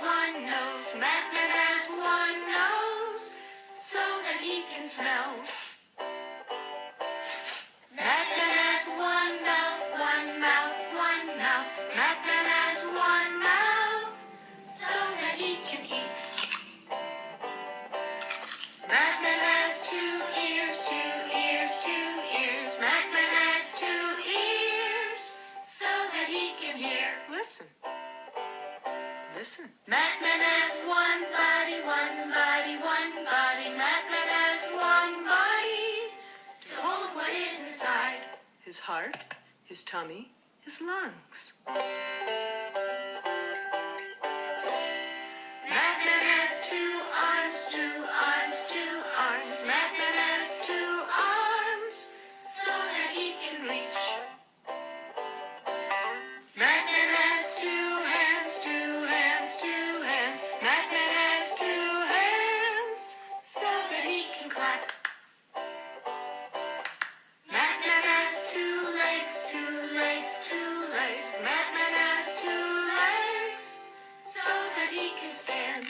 one nose. Madman has one nose so that he can smell. Madman has one mouth, one mouth, one mouth. Madman has one mouth so that he can eat. Madman has 2 ears, 2 ears, 2 ears. Madman has 2 ears so that he can hear. Listen. Listen. Madman has one body, one body, one body. Madman has one body to hold what is inside. His heart, his tummy, his lungs. Madman has 2 arms, 2 arms, 2 arms. Madman has 2 arms so that he can reach. Madman has 2 hands, 2 hands, 2 hands. Madman has 2 hands so that he can clap. Madman has 2 legs, 2 legs, 2 legs. Madman has 2 legs so that he can stand.